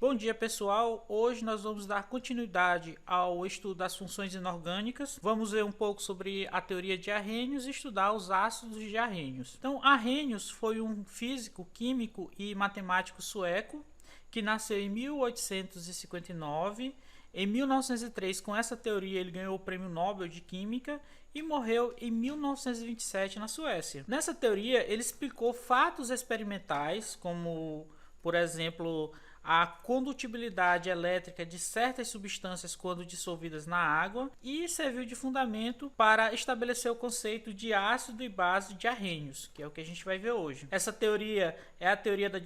Bom dia, pessoal. Hoje nós vamos dar continuidade ao estudo das funções inorgânicas. Vamos ver um pouco sobre a teoria de Arrhenius e estudar os ácidos de Arrhenius. Então, Arrhenius foi um físico, químico e matemático sueco que nasceu em 1859. Em 1903, com essa teoria, ele ganhou o Prêmio Nobel de Química e morreu em 1927 na Suécia. Nessa teoria, ele explicou fatos experimentais, como, por exemplo, a condutibilidade elétrica de certas substâncias quando dissolvidas na água, e serviu de fundamento para estabelecer o conceito de ácido e base de Arrhenius, que é o que a gente vai ver hoje. Essa teoria é a teoria da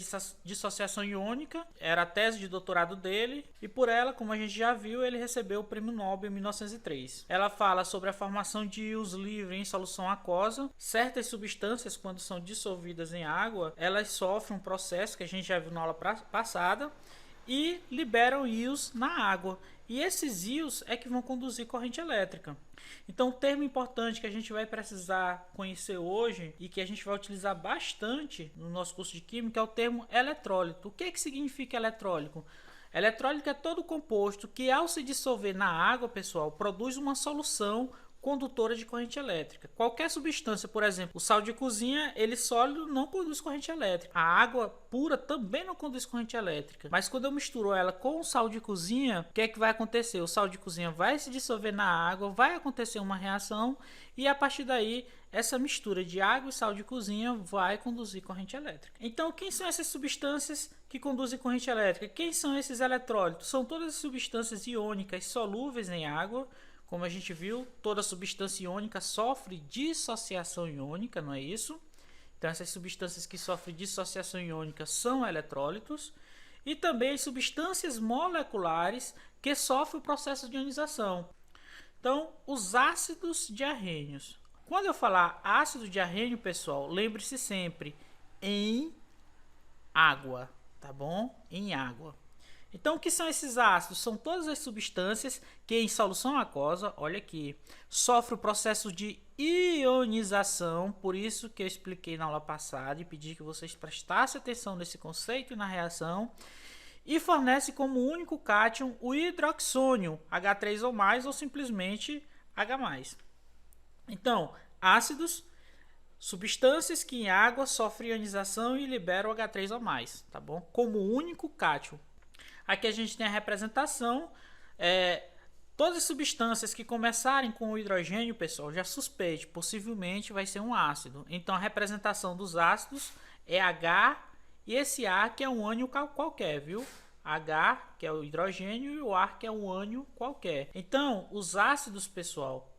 dissociação iônica, era a tese de doutorado dele, e por ela, como a gente já viu, ele recebeu o Prêmio Nobel em 1903. Ela fala sobre a formação de íons livres em solução aquosa. Certas substâncias, quando são dissolvidas em água, elas sofrem um processo que a gente já viu na aula passada, e liberam íons na água, e esses íons é que vão conduzir corrente elétrica. Então, um termo importante que a gente vai precisar conhecer hoje e que a gente vai utilizar bastante no nosso curso de Química é o termo eletrólito. O que significa eletrólito? Eletrólito é todo composto que, ao se dissolver na água, pessoal, produz uma solução condutora de corrente elétrica. Qualquer substância, por exemplo, o sal de cozinha, ele sólido não conduz corrente elétrica. A água pura também não conduz corrente elétrica. Mas quando eu misturo ela com o sal de cozinha, o que é que vai acontecer? O sal de cozinha vai se dissolver na água, vai acontecer uma reação e a partir daí essa mistura de água e sal de cozinha vai conduzir corrente elétrica. Então, quem são essas substâncias que conduzem corrente elétrica? Quem são esses eletrólitos? São todas as substâncias iônicas solúveis em água. Como a gente viu, toda substância iônica sofre dissociação iônica, não é isso? Então, essas substâncias que sofrem dissociação iônica são eletrólitos. E também as substâncias moleculares que sofrem o processo de ionização. Então, os ácidos de Arrhenius. Quando eu falar ácido de Arrhênio, pessoal, lembre-se sempre em água, tá bom? Em água. Então, o que são esses ácidos? São todas as substâncias que em solução aquosa, olha aqui, sofrem o processo de ionização, por isso que eu expliquei na aula passada e pedi que vocês prestassem atenção nesse conceito e na reação, e fornece como único cátion o hidroxônio, H3 ou mais, ou simplesmente H+. Então, ácidos, substâncias que em água sofrem ionização e liberam H3 ou mais, tá bom? Como único cátion. Aqui a gente tem a representação, todas as substâncias que começarem com o hidrogênio, pessoal, já suspeite, possivelmente vai ser um ácido. Então a representação dos ácidos é H e esse A que é um ânion qualquer, viu? H que é o hidrogênio e o A que é um ânion qualquer. Então os ácidos, pessoal,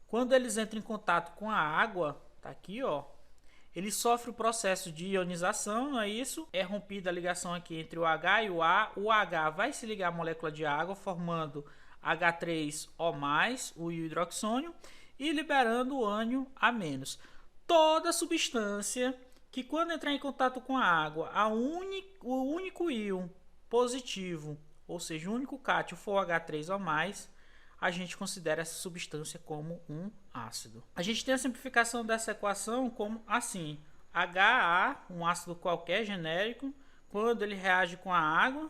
quando eles entram em contato com a água, tá aqui, ó, ele sofre o processo de ionização, não é isso? É rompida a ligação aqui entre o H e o A. O H vai se ligar à molécula de água, formando H3O+, o hidroxônio, e liberando o ânion A-. Toda substância que, quando entrar em contato com a água, o único íon positivo, ou seja, o único cátion for H3O+, a gente considera essa substância como um ácido. A gente tem a simplificação dessa equação como assim: HA, um ácido qualquer genérico, quando ele reage com a água,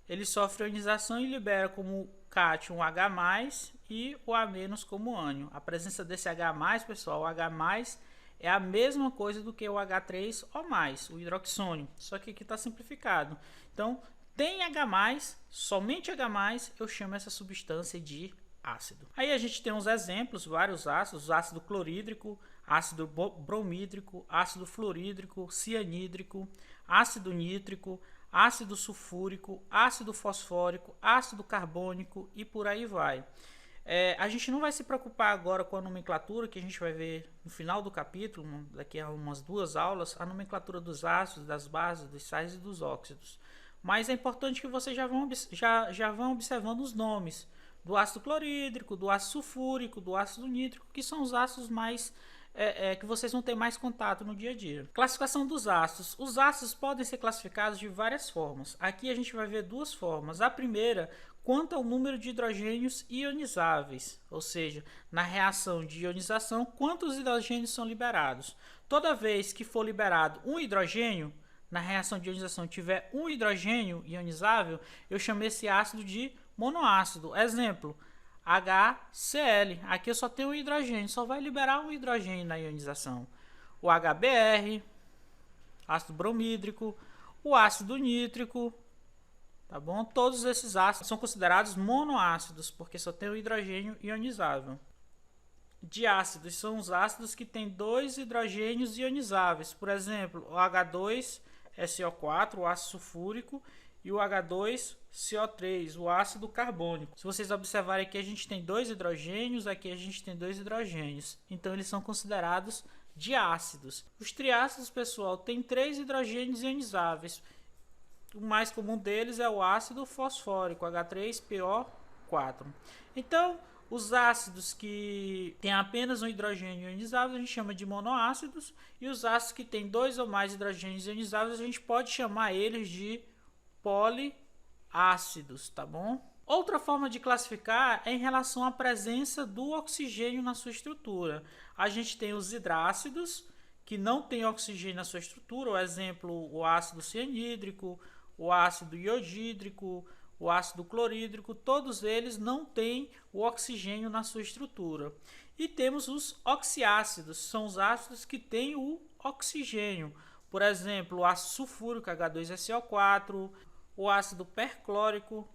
ele sofre ionização e libera como cátion H+, e o A- como ânion. A presença desse H+, pessoal, o H+ é a mesma coisa do que o H3O+, o hidroxônio, só que aqui está simplificado. Então, tem H+, somente H+, eu chamo essa substância de ácido. Aí a gente tem uns exemplos, vários ácidos: ácido clorídrico, ácido bromídrico, ácido fluorídrico, cianídrico, ácido nítrico, ácido sulfúrico, ácido fosfórico, ácido carbônico e por aí vai. A gente não vai se preocupar agora com a nomenclatura, que a gente vai ver no final do capítulo, daqui a umas 2 aulas, a nomenclatura dos ácidos, das bases, dos sais e dos óxidos. Mas é importante que vocês já vão observando os nomes do ácido clorídrico, do ácido sulfúrico, do ácido nítrico, que são os ácidos mais que vocês vão ter mais contato no dia a dia. Classificação dos ácidos. Os ácidos podem ser classificados de várias formas. Aqui a gente vai ver 2 formas. A primeira, quanto ao número de hidrogênios ionizáveis, ou seja, na reação de ionização, quantos hidrogênios são liberados. Toda vez que for liberado um hidrogênio, na reação de ionização tiver um hidrogênio ionizável, eu chamo esse ácido de monoácido. Exemplo, HCl. Aqui eu só tenho um hidrogênio, só vai liberar um hidrogênio na ionização. O HBr, ácido bromídrico, o ácido nítrico, tá bom? Todos esses ácidos são considerados monoácidos, porque só tem o hidrogênio ionizável. Diácidos são os ácidos que têm dois hidrogênios ionizáveis. Por exemplo, o H2SO4, o ácido sulfúrico, e o H2CO3, o ácido carbônico. Se vocês observarem aqui, a gente tem dois hidrogênios, aqui a gente tem dois hidrogênios. Então, eles são considerados diácidos. Os triácidos, pessoal, têm 3 hidrogênios ionizáveis. O mais comum deles é o ácido fosfórico, H3PO4. Então, os ácidos que têm apenas um hidrogênio ionizável a gente chama de monoácidos, e os ácidos que têm 2 ou mais hidrogênios ionizáveis a gente pode chamar eles de poliácidos, tá bom? Outra forma de classificar é em relação à presença do oxigênio na sua estrutura. A gente tem os hidrácidos, que não tem oxigênio na sua estrutura, o exemplo, o ácido cianídrico, o ácido iodídrico, o ácido clorídrico, todos eles não têm o oxigênio na sua estrutura. E temos os oxiácidos, são os ácidos que têm o oxigênio. Por exemplo, o ácido sulfúrico, H2SO4, o ácido perclórico,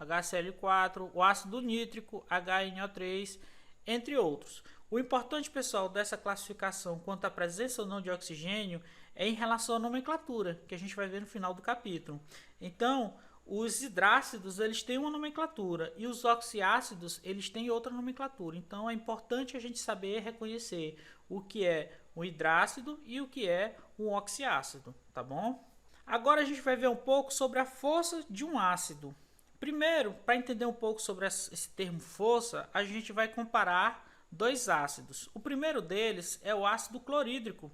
HCl4, o ácido nítrico, HNO3, entre outros. O importante, pessoal, dessa classificação quanto à presença ou não de oxigênio é em relação à nomenclatura, que a gente vai ver no final do capítulo. Então, os hidrácidos, eles têm uma nomenclatura e os oxiácidos, eles têm outra nomenclatura. Então, é importante a gente saber reconhecer o que é um hidrácido e o que é um oxiácido, tá bom? Agora a gente vai ver um pouco sobre a força de um ácido. Primeiro, para entender um pouco sobre esse termo força, a gente vai comparar dois ácidos. O primeiro deles é o ácido clorídrico,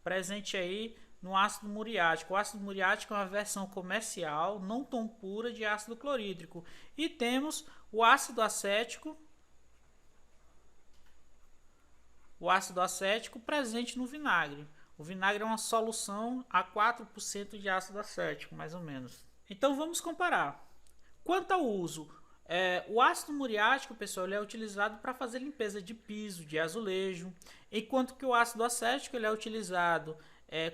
presente aí no ácido muriático. O ácido muriático é uma versão comercial, não tão pura, de ácido clorídrico. E temos o ácido acético, presente no vinagre. O vinagre é uma solução a 4% de ácido acético, mais ou menos. Então vamos comparar. Quanto ao uso, o ácido muriático, pessoal, ele é utilizado para fazer limpeza de piso, de azulejo, enquanto que o ácido acético ele é utilizado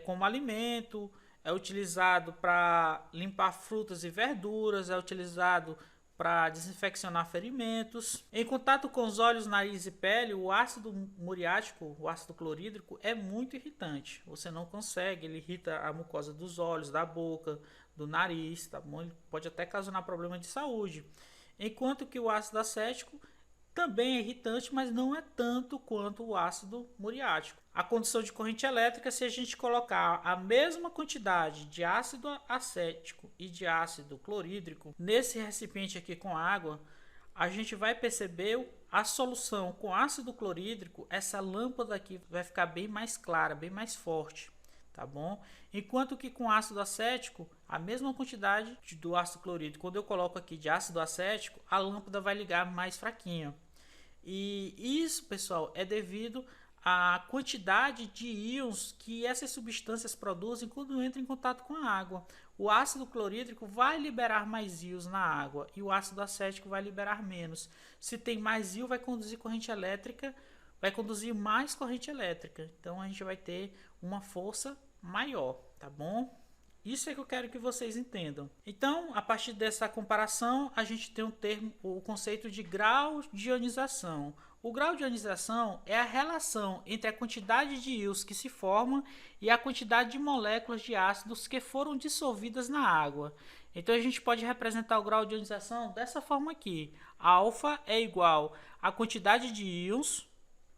como alimento, é utilizado para limpar frutas e verduras, é utilizado para desinfeccionar ferimentos. Em contato com os olhos, nariz e pele, o ácido muriático, o ácido clorídrico, é muito irritante. Você não consegue, ele irrita a mucosa dos olhos, da boca, do nariz, tá bom? Ele pode até causar problema de saúde. Enquanto que o ácido acético também é irritante, mas não é tanto quanto o ácido muriático. A condução de corrente elétrica, se a gente colocar a mesma quantidade de ácido acético e de ácido clorídrico nesse recipiente aqui com água, a gente vai perceber a solução com ácido clorídrico, essa lâmpada aqui vai ficar bem mais clara, bem mais forte, tá bom? Enquanto que com ácido acético, a mesma quantidade do ácido clorídrico, quando eu coloco aqui de ácido acético, a lâmpada vai ligar mais fraquinha. E isso, pessoal, é devido à quantidade de íons que essas substâncias produzem quando entram em contato com a água. O ácido clorídrico vai liberar mais íons na água e o ácido acético vai liberar menos. Se tem mais íon, vai conduzir corrente elétrica, vai conduzir mais corrente elétrica. Então a gente vai ter uma força maior, tá bom? Isso é que eu quero que vocês entendam. Então, a partir dessa comparação, a gente tem o conceito de grau de ionização. O grau de ionização é a relação entre a quantidade de íons que se formam e a quantidade de moléculas de ácidos que foram dissolvidas na água. Então, a gente pode representar o grau de ionização dessa forma aqui. Alfa é igual à quantidade de íons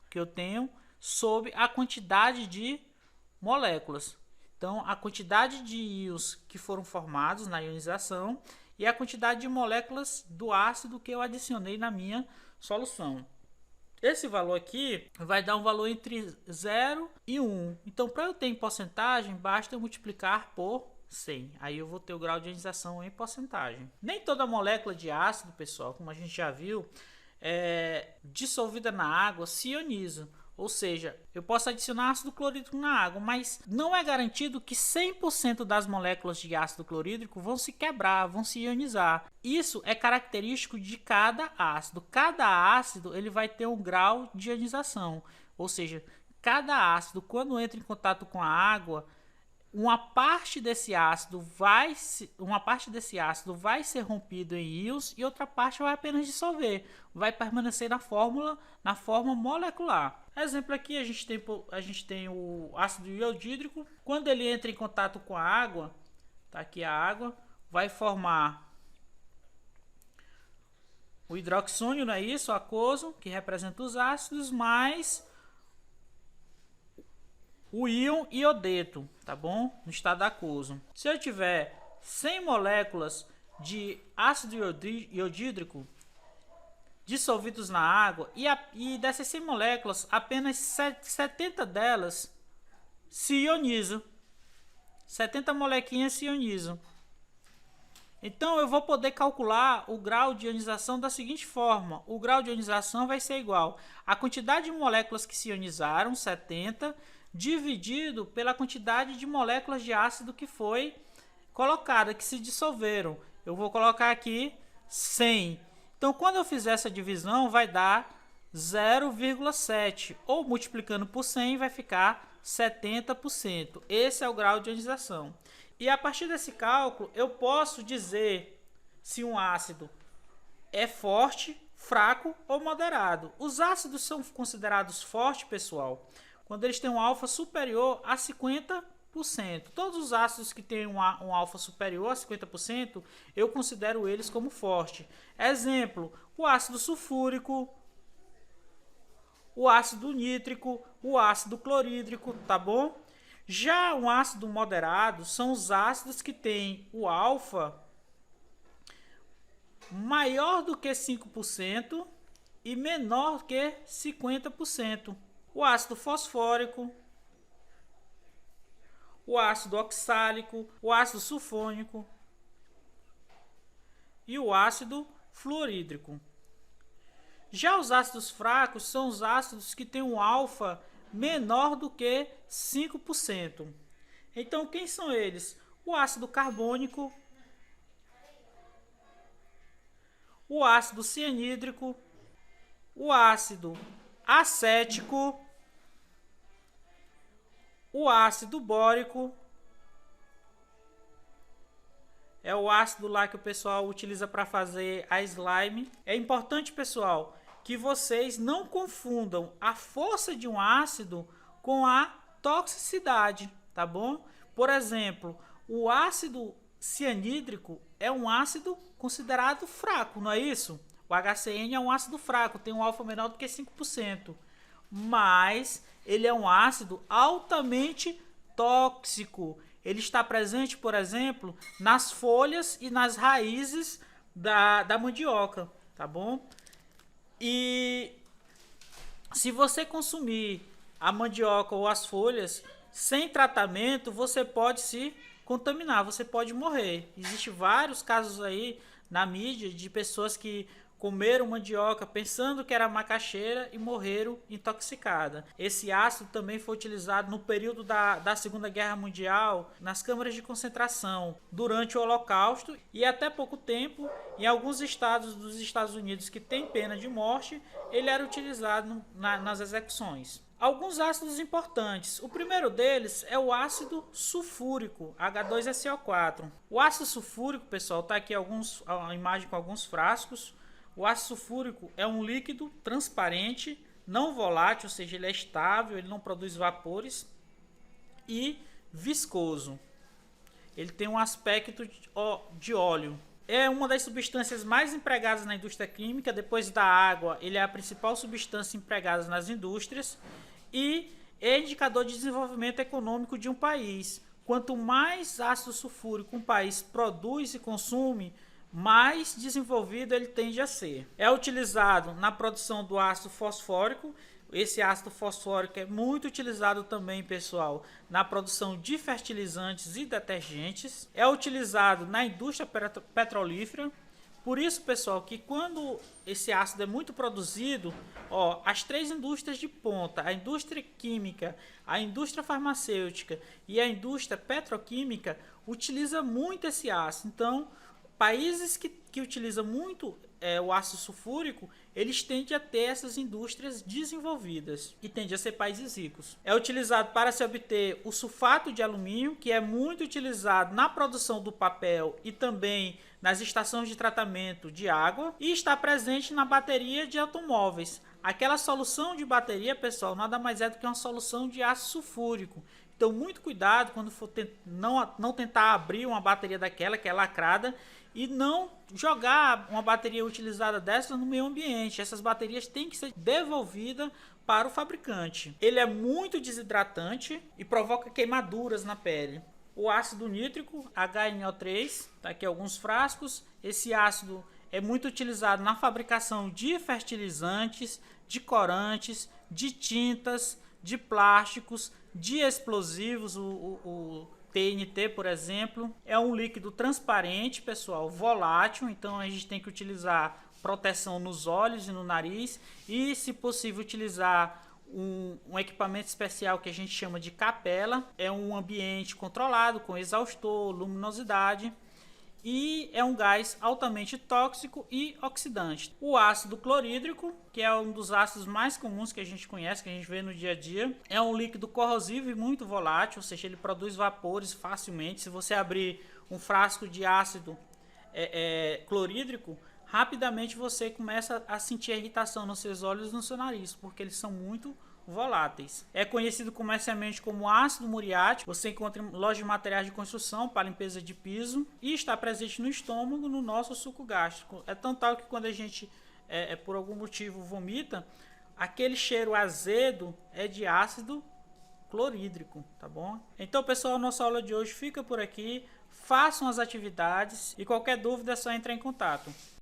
que eu tenho sobre a quantidade de moléculas. Então, a quantidade de íons que foram formados na ionização e a quantidade de moléculas do ácido que eu adicionei na minha solução. Esse valor aqui vai dar um valor entre 0 e 1. Então, para eu ter em porcentagem, basta eu multiplicar por 100. Aí eu vou ter o grau de ionização em porcentagem. Nem toda molécula de ácido, pessoal, como a gente já viu, dissolvida na água, se ioniza. Ou seja, eu posso adicionar ácido clorídrico na água, mas não é garantido que 100% das moléculas de ácido clorídrico vão se quebrar, vão se ionizar. Isso é característico de cada ácido. Cada ácido ele vai ter um grau de ionização. Ou seja, cada ácido, quando entra em contato com a água, uma parte desse ácido vai ser rompido em íons e outra parte vai apenas dissolver, vai permanecer na forma molecular. Exemplo aqui, a gente tem o ácido iodídrico. Quando ele entra em contato com a água, tá aqui a água, vai formar o hidroxônio, não é isso? O aquoso, que representa os ácidos, mais o íon iodeto, tá bom? No estado aquoso. Se eu tiver 100 moléculas de ácido iodídrico dissolvidos na água e dessas 100 moléculas, apenas 70 delas se ionizam. 70 molequinhas se ionizam. Então eu vou poder calcular o grau de ionização da seguinte forma. O grau de ionização vai ser igual à quantidade de moléculas que se ionizaram, 70, dividido pela quantidade de moléculas de ácido que foi colocada, que se dissolveram. Eu vou colocar aqui 100. Então, quando eu fizer essa divisão, vai dar 0,7. Ou multiplicando por 100, vai ficar 70%. Esse é o grau de ionização. E a partir desse cálculo, eu posso dizer se um ácido é forte, fraco ou moderado. Os ácidos são considerados fortes, pessoal, quando eles têm um alfa superior a 50%. Todos os ácidos que têm um alfa superior a 50%, eu considero eles como forte. Exemplo, o ácido sulfúrico, o ácido nítrico, o ácido clorídrico, tá bom? Já um ácido moderado são os ácidos que têm o alfa maior do que 5% e menor que 50%. O ácido fosfórico, o ácido oxálico, o ácido sulfônico e o ácido fluorídrico. Já os ácidos fracos são os ácidos que têm um alfa menor do que 5%. Então, quem são eles? O ácido carbônico, o ácido cianídrico, o ácido acético, o ácido bórico, é o ácido lá que o pessoal utiliza para fazer a slime. É importante, pessoal, que vocês não confundam a força de um ácido com a toxicidade, tá bom? Por exemplo, o ácido cianídrico é um ácido considerado fraco, não é isso? O HCN é um ácido fraco, tem um alfa menor do que 5%, mas ele é um ácido altamente tóxico. Ele está presente, por exemplo, nas folhas e nas raízes da mandioca, tá bom? E se você consumir a mandioca ou as folhas sem tratamento, você pode se contaminar, você pode morrer. Existem vários casos aí na mídia de pessoas que comeram mandioca pensando que era macaxeira e morreram intoxicadas. Esse ácido também foi utilizado no período da Segunda Guerra Mundial nas câmaras de concentração, durante o Holocausto e até pouco tempo em alguns estados dos Estados Unidos que tem pena de morte, ele era utilizado nas execuções. Alguns ácidos importantes. O primeiro deles é o ácido sulfúrico, H2SO4. O ácido sulfúrico, pessoal, está aqui a imagem com alguns frascos. O ácido sulfúrico é um líquido transparente, não volátil, ou seja, ele é estável, ele não produz vapores e viscoso. Ele tem um aspecto de óleo. É uma das substâncias mais empregadas na indústria química. Depois da água, ele é a principal substância empregada nas indústrias e é indicador de desenvolvimento econômico de um país. Quanto mais ácido sulfúrico um país produz e consome, mais desenvolvido ele tende a ser. É utilizado na produção do ácido fosfórico. Esse ácido fosfórico é muito utilizado também, pessoal, na produção de fertilizantes e detergentes. É utilizado na indústria petrolífera, Por isso, pessoal, que quando esse ácido é muito produzido, ó, as três indústrias de ponta, a indústria química, a indústria farmacêutica e a indústria petroquímica, utiliza muito esse ácido. Então, países que utilizam muito o ácido sulfúrico, eles tendem a ter essas indústrias desenvolvidas e tendem a ser países ricos. É utilizado para se obter o sulfato de alumínio, que é muito utilizado na produção do papel e também nas estações de tratamento de água, e está presente na bateria de automóveis. Aquela solução de bateria, pessoal, nada mais é do que uma solução de ácido sulfúrico. Então, muito cuidado quando for não tentar abrir uma bateria daquela que é lacrada e não jogar uma bateria utilizada dessa no meio ambiente. Essas baterias têm que ser devolvidas para o fabricante. Ele é muito desidratante e provoca queimaduras na pele. O ácido nítrico, HNO3, tá aqui alguns frascos. Esse ácido é muito utilizado na fabricação de fertilizantes, de corantes, de tintas, de plásticos, de explosivos, o TNT, por exemplo. É um líquido transparente, pessoal, volátil, então a gente tem que utilizar proteção nos olhos e no nariz e, se possível, utilizar um equipamento especial que a gente chama de capela. É um ambiente controlado, com exaustor, luminosidade, e é um gás altamente tóxico e oxidante. O ácido clorídrico, que é um dos ácidos mais comuns que a gente conhece, que a gente vê no dia a dia, é um líquido corrosivo e muito volátil, ou seja, ele produz vapores facilmente. Se você abrir um frasco de ácido clorídrico, rapidamente você começa a sentir a irritação nos seus olhos e no seu nariz, porque eles são muito voláteis. É conhecido comercialmente como ácido muriático. Você encontra em lojas de materiais de construção para limpeza de piso e está presente no estômago, no nosso suco gástrico. É tão tal que quando a gente por algum motivo vomita, aquele cheiro azedo é de ácido clorídrico, tá bom? Então, pessoal, nossa aula de hoje fica por aqui. Façam as atividades e qualquer dúvida é só entrar em contato.